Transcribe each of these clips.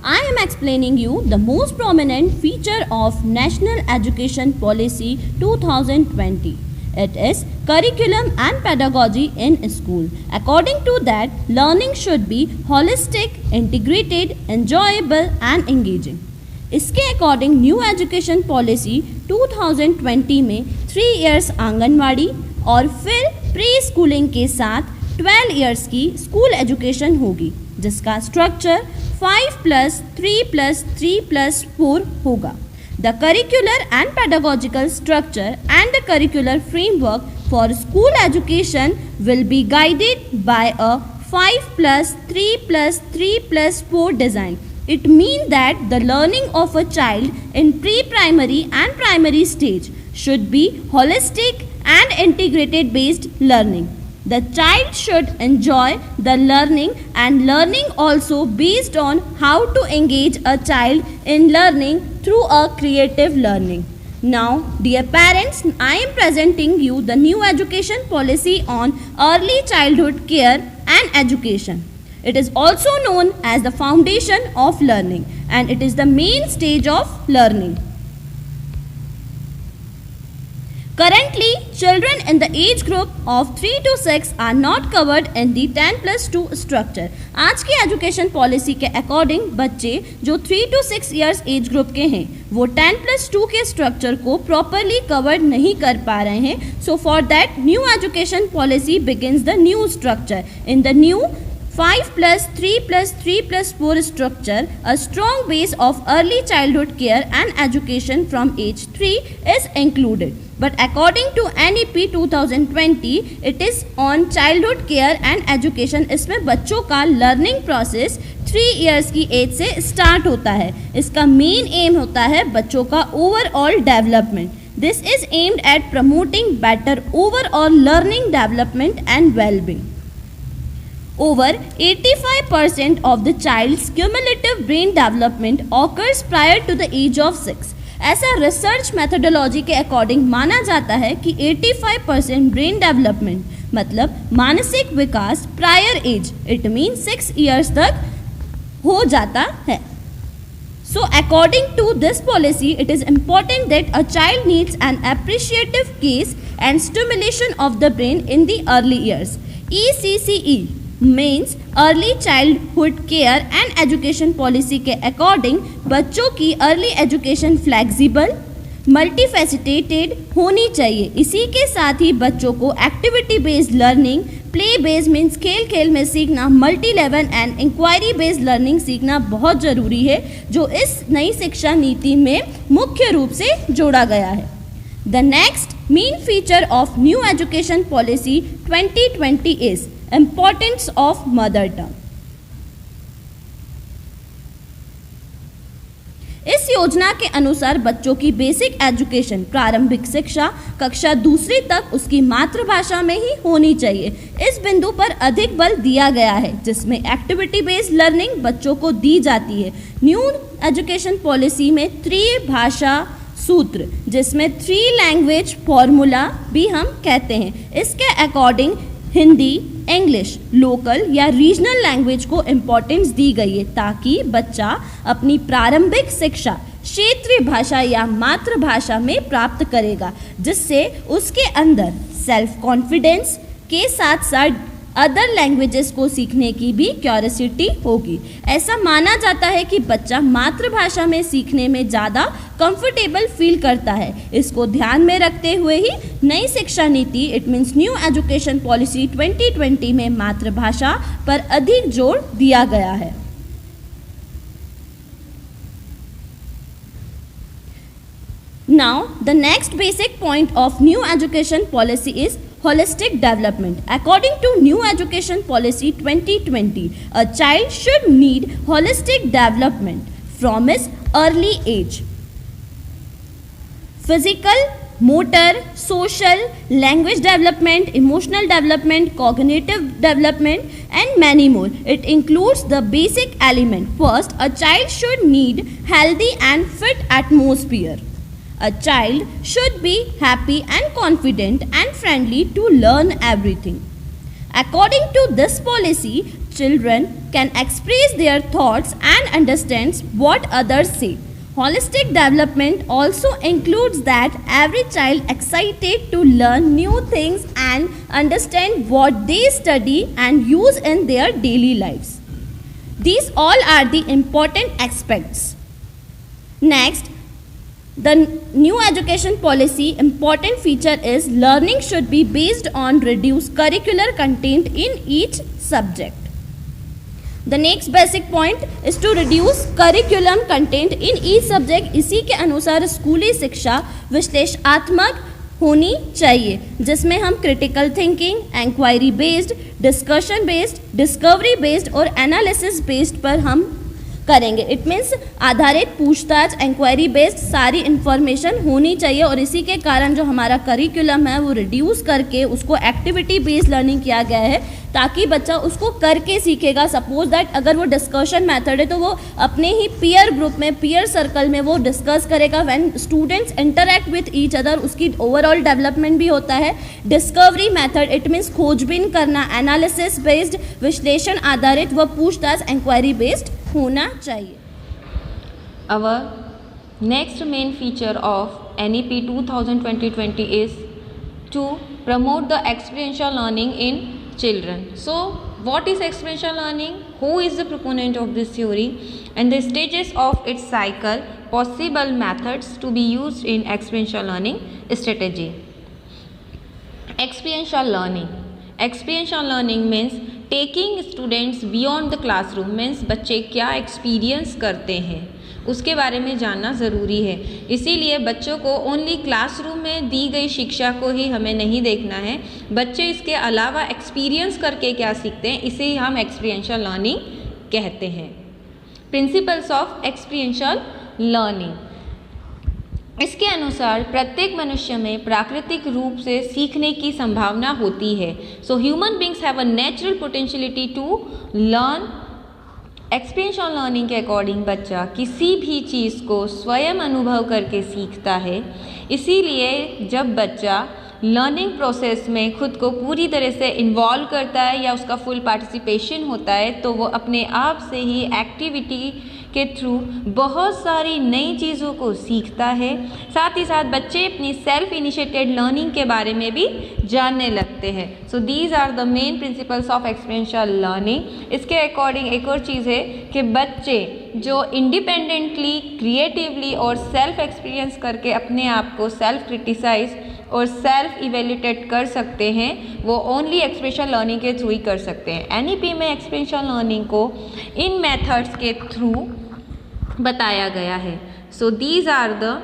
I am explaining you the most prominent feature of National Education Policy 2020. It is curriculum and pedagogy in school. According to that, learning should be holistic, integrated, enjoyable and engaging. इसके according new education policy 2020 में 3 years anganwadi और फिर pre schooling के साथ 12 years की school education होगी, जिसका structure 5+3+3+4 होगा. The curricular and pedagogical structure and the curricular framework for school education will be guided by a 5+3+3+4 design. It means that the learning of a child in pre-primary and primary stage should be holistic and integrated based learning. The child should enjoy the learning and learning also based on how to engage a child in learning through a creative learning. Now, dear parents, I am presenting you the new education policy on early childhood care and education. It is also known as the foundation of learning and it is the main stage of learning. Currently, children in the age group of 3 to 6 are not covered in the 10+2 structure. आज की education policy के according बच्चे जो 3 to 6 years age group के हैं वो 10+2 के structure को प्रॉपरली कवर नहीं कर पा रहे हैं. So for that new education policy begins the new structure. In the new 5+3+3+4 structure, a strong base of early childhood care and education from age 3 is included. But according to NEP 2020, it is on childhood care and education. इसमें बच्चों का learning process 3 years की as से start होता है. इसका main M होता है बच्चों का overall development. This is aimed at promoting better overall learning development and wellbeing. Over 85% of the child's cumulative brain development occurs prior to the age of 6. ऐसा रिसर्च मेथोडोलॉजी के according माना जाता है कि 85% ब्रेन डेवलपमेंट मतलब मानसिक विकास prior age, it mean 6 years तक हो जाता है. So according to this policy, it is important that a child needs an appreciative case and stimulation of the brain in the early years. ECCE means early childhood care and education policy के according बच्चों की early education flexible मल्टीफेसिटेटेड होनी चाहिए. इसी के साथ ही बच्चों को activity based learning, play based means खेल खेल में सीखना, multi level and inquiry based learning सीखना बहुत ज़रूरी है, जो इस नई शिक्षा नीति में मुख्य रूप से जोड़ा गया है. The next main feature of new education policy 2020 is Importance of mother tongue. इस योजना के अनुसार बच्चों की बेसिक एजुकेशन प्रारंभिक शिक्षा कक्षा 2 तक उसकी मातृभाषा में ही होनी चाहिए. इस बिंदु पर अधिक बल दिया गया है, जिसमें एक्टिविटी बेस्ड लर्निंग बच्चों को दी जाती है. न्यू एजुकेशन पॉलिसी में त्रिभाषा सूत्र, जिसमें 3 लैंग्वेज फॉर्मूला भी हम कहते हैं, इसके अकॉर्डिंग हिंदी, इंग्लिश, लोकल या रीजनल लैंग्वेज को इम्पोर्टेंस दी गई है, ताकि बच्चा अपनी प्रारंभिक शिक्षा क्षेत्रीय भाषा या मातृभाषा में प्राप्त करेगा, जिससे उसके अंदर सेल्फ कॉन्फिडेंस के साथ साथ अदर लैंग्वेजेस को सीखने की भी क्यूरियोसिटी होगी. ऐसा माना जाता है कि बच्चा मातृभाषा में सीखने में ज़्यादा कंफर्टेबल फील करता है. इसको ध्यान में रखते हुए ही नई शिक्षा नीति it means new education policy 2020 में मातृभाषा पर अधिक जोर दिया गया है. Now, the next basic point of new education policy is holistic development. According to new education policy 2020, a child should need holistic development from his early age. Physical, motor, social, language development, emotional development, cognitive development and many more. It includes the basic element. First, a child should need healthy and fit atmosphere. A child should be happy and confident and friendly to learn everything. According to this policy, children can express their thoughts and understands what others say. Holistic development also includes that every child excited to learn new things and understand what they study and use in their daily lives. These all are the important aspects. Next, the new education policy important feature is learning should be based on reduced curricular content in each subject. The next basic point is to reduce curriculum content in each subject. इसी के अनुसार स्कूली शिक्षा विश्लेषणात्मक होनी चाहिए, जिसमें हम critical thinking, inquiry based, discussion based, discovery based और एनालिसिस बेस्ड पर हम करेंगे. इट मीन्स आधारित पूछताछ, इंक्वायरी बेस्ड सारी इन्फॉर्मेशन होनी चाहिए. और इसी के कारण जो हमारा करिकुलम है वो रिड्यूस करके उसको एक्टिविटी बेस्ड लर्निंग किया गया है, ताकि बच्चा उसको करके सीखेगा. सपोज दैट अगर वो डिस्कशन मेथड है तो वो अपने ही पीयर ग्रुप में, पीयर सर्कल में वो डिस्कस करेगा. When students interact with each other उसकी ओवरऑल डेवलपमेंट भी होता है. डिस्कवरी मेथड इट मीन्स खोजबीन करना, एनालिसिस बेस्ड, विश्लेषण आधारित व पूछताछ इंक्वायरी बेस्ड होना चाहिए. Our next main feature of NEP 2020 is to promote the experiential learning in children. So, what is experiential learning? Who is the proponent of this theory? And the stages of its cycle, possible methods to be used in experiential learning strategy. Experiential learning. Experiential learning means taking students beyond the classroom. means बच्चे क्या experience करते हैं उसके बारे में जानना ज़रूरी है. इसीलिए बच्चों को ओनली क्लासरूम में दी गई शिक्षा को ही हमें नहीं देखना है, बच्चे इसके अलावा एक्सपीरियंस करके क्या सीखते हैं, इसे ही हम एक्सपीरियंशियल लर्निंग कहते हैं. Principles of experiential learning. इसके अनुसार प्रत्येक मनुष्य में प्राकृतिक रूप से सीखने की संभावना होती है. So human beings have a natural potentiality to learn. Experiential learning के अकॉर्डिंग बच्चा किसी भी चीज़ को स्वयं अनुभव करके सीखता है. इसीलिए जब बच्चा लर्निंग प्रोसेस में खुद को पूरी तरह से इन्वॉल्व करता है या उसका फुल पार्टिसिपेशन होता है, तो वो अपने आप से ही एक्टिविटी के थ्रू बहुत सारी नई चीज़ों को सीखता है. साथ ही साथ बच्चे अपनी सेल्फ इनिशिएटेड लर्निंग के बारे में भी जानने लगते हैं. So these are the main principles of experiential learning. इसके अकॉर्डिंग एक और चीज़ है कि बच्चे जो इंडिपेंडेंटली, क्रिएटिवली और सेल्फ एक्सपीरियंस करके अपने आप को सेल्फ क्रिटिसाइज और सेल्फ इवेल्यूएट कर सकते हैं, वो ओनली एक्सपीरियंशियल लर्निंग के थ्रू ही कर सकते हैं. एनईपी में एक्सपीरियंशियल लर्निंग को इन मेथड्स के थ्रू बताया गया है. So these are the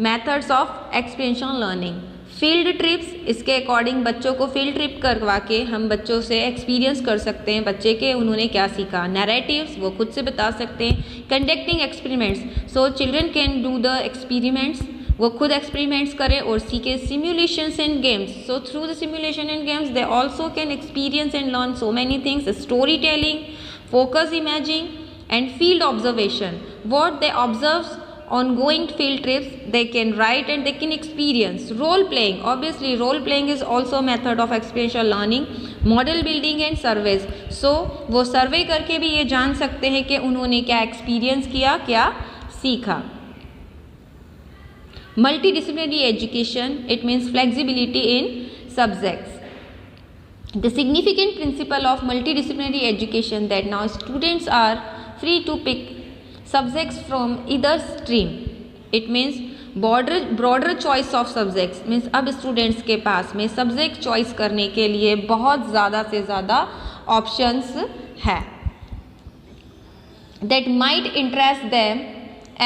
methods of experiential learning. Field trips. इसके अकॉर्डिंग बच्चों को फील्ड ट्रिप करवा के हम बच्चों से एक्सपीरियंस कर सकते हैं बच्चे के उन्होंने क्या सीखा. नैरेटिव्स, वो खुद से बता सकते हैं. Conducting experiments. So children can do the experiments, वो खुद एक्सपेरिमेंट्स करें और सीखे. Simulations and games. So through the simulation and games they also can experience and learn so many things. Story telling, focus imaging and field observation. What they observe on going field trips, they can write and they can experience. Role playing. Obviously role playing is also a method of experiential learning. Model building and surveys. So वो सर्वे करके भी ये जान सकते हैं कि उन्होंने क्या एक्सपीरियंस किया, क्या सीखा. Multidisciplinary education, it means flexibility in subjects. The significant principle of multidisciplinary education that now students are free to pick subjects from either stream. It means broader choice of subjects. means अब students के पास में subject choice करने के लिए बहुत ज़्यादा से ज़्यादा options है that might interest them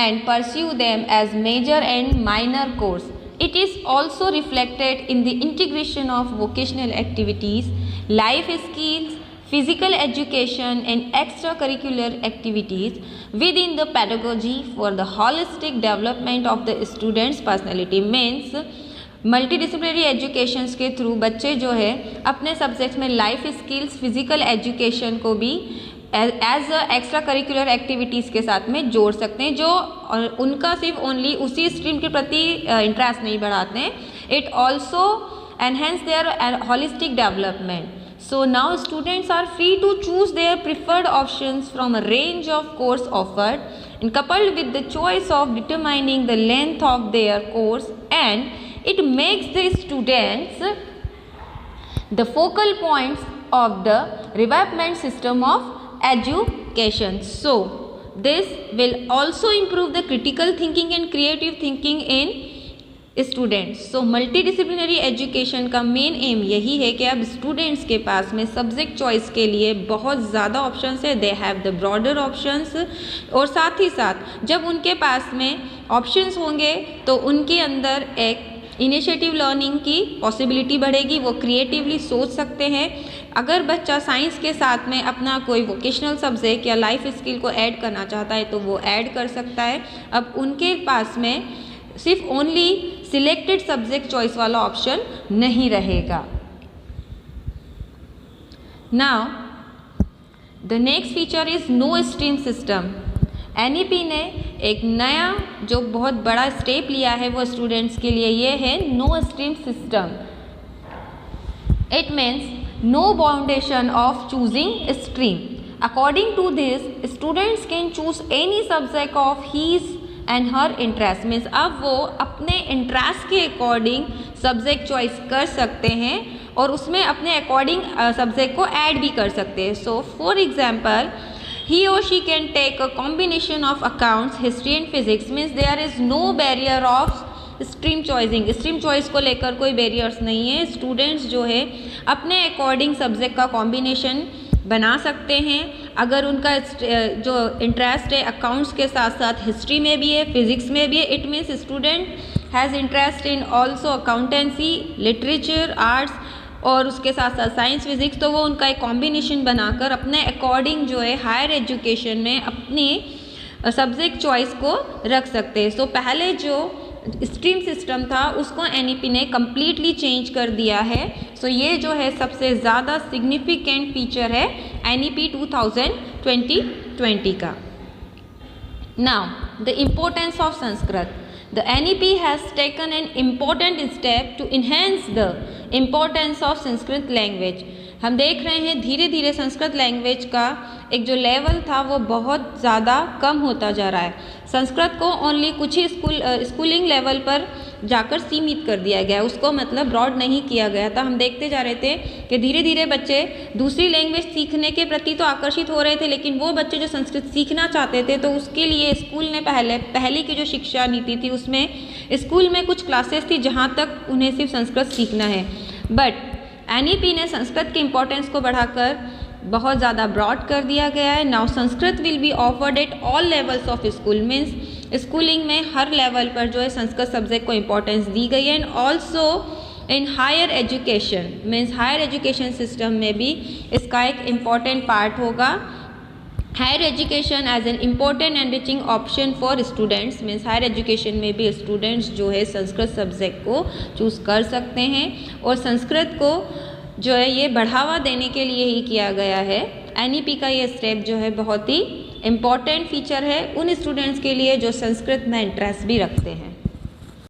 and pursue them as major and minor course. It is also reflected in the integration of vocational activities, life skills, physical education and extracurricular activities within the pedagogy for the holistic development of the student's personality. means multidisciplinary educations के through बच्चे जो है अपने subjects में life skills, physical education को भी as extra curricular activities के साथ में जोड़ सकते हैं, जो उनका सिर्फ ओनली उसी स्ट्रीम के प्रति इंटरेस्ट नहीं बढ़ाते हैं. It also enhance their holistic development. So now students are free to choose their preferred options from a range of course offered, and coupled with the choice of determining the length of their course, and it makes the students the focal points of the revampment system of education. So this will also improve the critical thinking and creative thinking in students. So multidisciplinary education का main M यही है कि अब students के पास में subject choice के लिए बहुत ज़्यादा ऑप्शंस है. They have the broader options. और साथ ही साथ जब उनके पास में ऑप्शंस होंगे तो उनके अंदर एक इनिशिएटिव लर्निंग की पॉसिबिलिटी बढ़ेगी. वो क्रिएटिवली सोच सकते हैं. अगर बच्चा साइंस के साथ में अपना कोई वोकेशनल सब्जेक्ट या लाइफ स्किल को ऐड करना चाहता है तो वो ऐड कर सकता है. अब उनके पास में सिर्फ ओनली सिलेक्टेड सब्जेक्ट चॉइस वाला ऑप्शन नहीं रहेगा. Now the next feature is no stream system. NEP ने एक नया जो बहुत बड़ा स्टेप लिया है वो स्टूडेंट्स के लिए ये है no stream system. It means no boundation of choosing stream. According to this students can choose any subject of his and her interest. Means अब वो अपने इंटरेस्ट के अकॉर्डिंग सब्जेक्ट चॉइस कर सकते हैं और उसमें अपने अकॉर्डिंग सब्जेक्ट को ऐड भी कर सकते हैं. So for example he or she can take a combination of accounts, history and physics. Means there is no barrier of stream choosing. Stream choice को लेकर कोई बैरियर्स नहीं है. स्टूडेंट्स जो है अपने अकॉर्डिंग सब्जेक्ट का कॉम्बिनेशन बना सकते हैं. अगर उनका जो इंटरेस्ट है अकाउंट्स के साथ साथ हिस्ट्री में भी है, फिजिक्स में भी है, it means student has interest in also accountancy, literature, arts और उसके साथ साथ साइंस फिजिक्स, तो वो उनका एक कॉम्बिनेशन बनाकर अपने अकॉर्डिंग जो है हायर एजुकेशन में अपनी सब्जेक्ट चॉइस को रख सकते हैं. सो पहले जो स्ट्रीम सिस्टम था उसको एनईपी ने कम्प्लीटली चेंज कर दिया है. सो ये जो है सबसे ज़्यादा सिग्निफिकेंट फीचर है एनईपी 2020 का. Now the importance of Sanskrit. The NEP has taken an important step to enhance the importance of Sanskrit language. हम देख रहे हैं धीरे धीरे संस्कृत लैंग्वेज का एक जो लेवल था वो बहुत ज़्यादा कम होता जा रहा है. संस्कृत को ओनली कुछ ही स्कूलिंग लेवल पर जाकर सीमित कर दिया गया, उसको मतलब ब्रॉड नहीं किया गया था. हम देखते जा रहे थे कि धीरे धीरे बच्चे दूसरी लैंग्वेज सीखने के प्रति तो आकर्षित हो रहे थे, लेकिन वो बच्चे जो संस्कृत सीखना चाहते थे तो उसके लिए स्कूल ने पहले की जो शिक्षा नीति थी उसमें स्कूल में कुछ क्लासेस थी जहाँ तक उन्हें सिर्फ संस्कृत सीखना है. बट एनईपी ने संस्कृत के इम्पोर्टेंस को बढ़ाकर बहुत ज़्यादा ब्रॉड कर दिया गया है. Now Sanskrit will be offered at all levels of school. Means schooling में हर लेवल पर जो है संस्कृत सब्जेक्ट को इम्पोर्टेंस दी गई है. And also in higher education means higher education system में भी इसका एक इम्पॉर्टेंट पार्ट होगा. Higher education as an important enriching option for students. Means higher education में भी स्टूडेंट्स जो है संस्कृत सब्जेक्ट को चूज़ कर सकते हैं और संस्कृत को जो है ये बढ़ावा देने के लिए ही किया गया है. एनईपी का ये स्टेप जो है बहुत ही इम्पॉर्टेंट फीचर है उन स्टूडेंट्स के लिए जो संस्कृत में इंटरेस्ट भी रखते हैं.